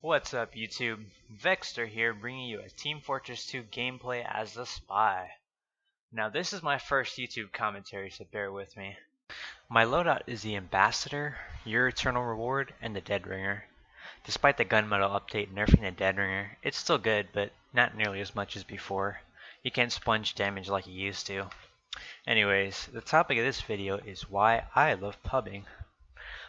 What's up YouTube? Vexter here bringing you a Team Fortress 2 gameplay as the spy. Now this is my first YouTube commentary, so bear with me. My loadout is the Ambassador, Your Eternal Reward, and the Dead Ringer. Despite the gunmetal update nerfing the Dead Ringer, it's still good, but not nearly as much as before. You can't sponge damage like you used to. Anyways, the topic of this video is why I love pubbing.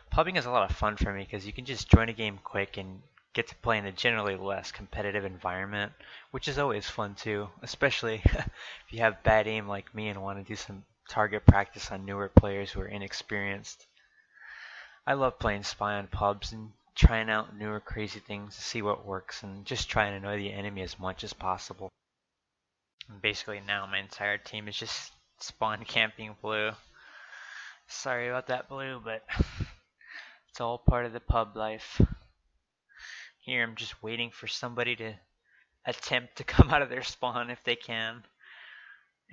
Pubbing is a lot of fun for me because you can just join a game quick and get to play in a generally less competitive environment, which is always fun too, especially if you have bad aim like me and want to do some target practice on newer players who are inexperienced. I love playing spy on pubs and trying out newer crazy things to see what works and just trying to annoy the enemy as much as possible. And basically now my entire team is just spawn camping blue. Sorry about that, blue, but it's all part of the pub life. Here I'm just waiting for somebody to attempt to come out of their spawn if they can.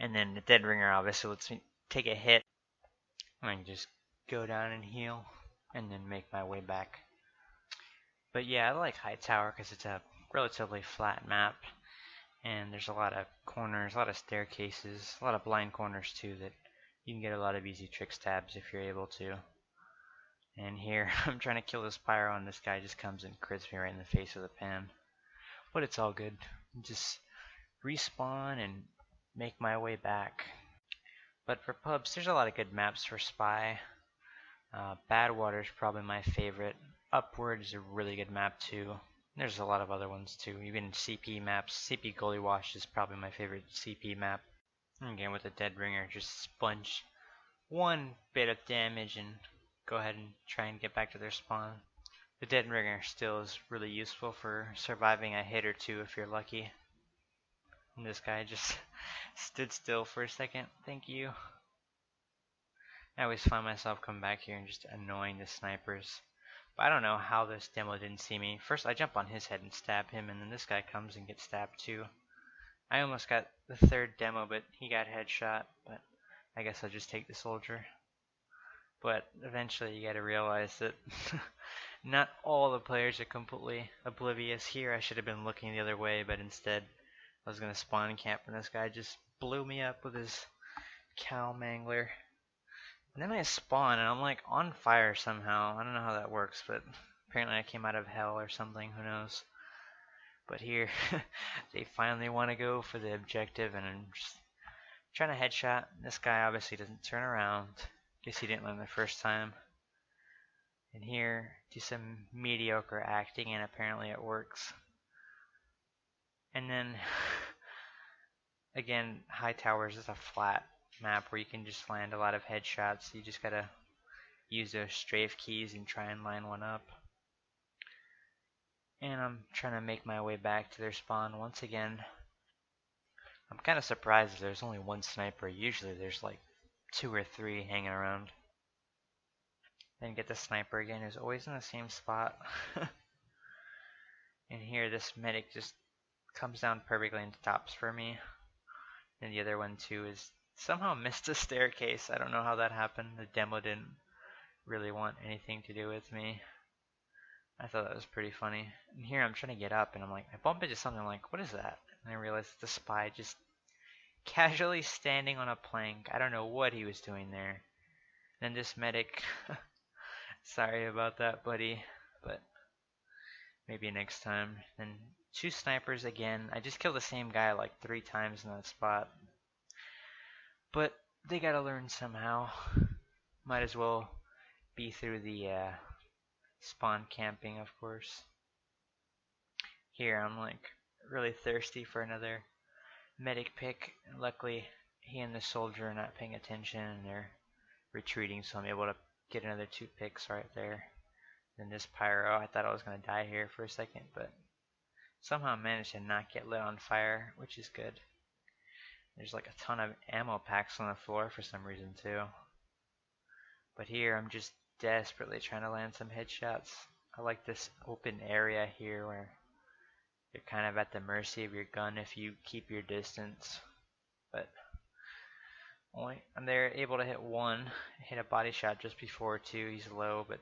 And then the Dead Ringer obviously lets me take a hit. I can just go down and heal and then make my way back. But yeah, I like High Tower because it's a relatively flat map. And there's a lot of corners, a lot of staircases, a lot of blind corners too that you can get a lot of easy trick stabs if you're able to. And here, I'm trying to kill this pyro and this guy just comes and crits me right in the face with a pan. But it's all good. Just respawn and make my way back. But for pubs, there's a lot of good maps for spy. Badwater is probably my favorite. Upward is a really good map too. There's a lot of other ones too. Even CP maps. CP Gully Wash is probably my favorite CP map. And again, with the Dead Ringer, just sponge one bit of damage and go ahead and try and get back to their spawn. The Dead Ringer still is really useful for surviving a hit or two if you're lucky. And this guy just stood still for a second. Thank you. I always find myself coming back here and just annoying the snipers. But I don't know how this demo didn't see me. First I jump on his head and stab him, and then this guy comes and gets stabbed too. I almost got the third demo, but he got headshot. But I guess I'll just take the soldier. But eventually you gotta realize that not all the players are completely oblivious. Here I should have been looking the other way, but instead I was gonna spawn camp and this guy just blew me up with his cow mangler. And then I spawn and I'm like on fire somehow. I don't know how that works, but apparently I came out of hell or something, who knows. But here they finally want to go for the objective and I'm just trying to headshot. This guy obviously doesn't turn around. Guess he didn't learn the first time. And here, do some mediocre acting and apparently it works. And then again, High Towers is a flat map where you can just land a lot of headshots. You just gotta use those strafe keys and try and line one up. And I'm trying to make my way back to their spawn once again. I'm kind of surprised that there's only one sniper. Usually there's like 2 or 3 hanging around. Then get the sniper again, who's always in the same spot. And here this medic just comes down perfectly into tops for me. And the other one too is somehow missed a staircase. I don't know how that happened. The demo didn't really want anything to do with me. I thought that was pretty funny. And here I'm trying to get up and I'm like, I bump into something, I'm like, what is that? And I realized it's the spy just casually standing on a plank. I don't know what he was doing there. Then this medic, sorry about that, buddy, but maybe next time. Then 2 snipers again. I just killed the same guy like 3 times in that spot. But they gotta learn somehow. Might as well be through the spawn camping, of course. Here I'm like really thirsty for another medic pick. Luckily he and the soldier are not paying attention and they're retreating, so I'm able to get another 2 picks right there. Then this pyro, I thought I was gonna die here for a second, but somehow managed to not get lit on fire, which is good. There's like a ton of ammo packs on the floor for some reason too. But here I'm just desperately trying to land some headshots. I like this open area here where you're kind of at the mercy of your gun if you keep your distance. But I'm there able to hit 1, hit a body shot just before 2. He's low, but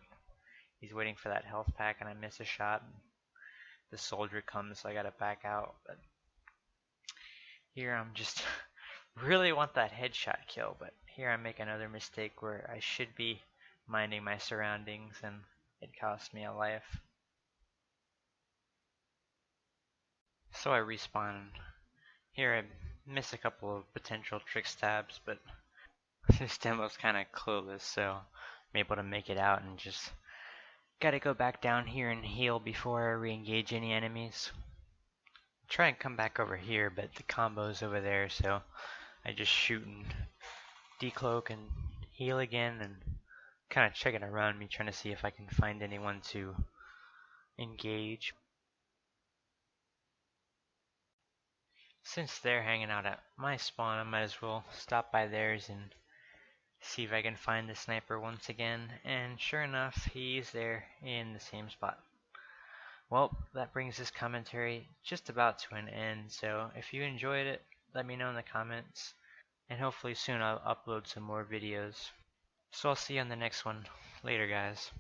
he's waiting for that health pack and I miss a shot. the soldier comes, so I gotta back out. But here I'm just really want that headshot kill, but here I make another mistake where I should be minding my surroundings and it cost me a life. So I respawn. Here I miss a couple of potential trick stabs, but this demo's kinda clueless, so I'm able to make it out and just gotta go back down here and heal before I re-engage any enemies. Try and come back over here, but the combo's over there, so I just shoot and decloak and heal again and kind of checking around me, trying to see if I can find anyone to engage. Since they're hanging out at my spawn, I might as well stop by theirs and see if I can find the sniper once again. And sure enough, he's there in the same spot. Well, that brings this commentary just about to an end, so if you enjoyed it, let me know in the comments, and hopefully soon I'll upload some more videos. So I'll see you on the next one. Later, guys.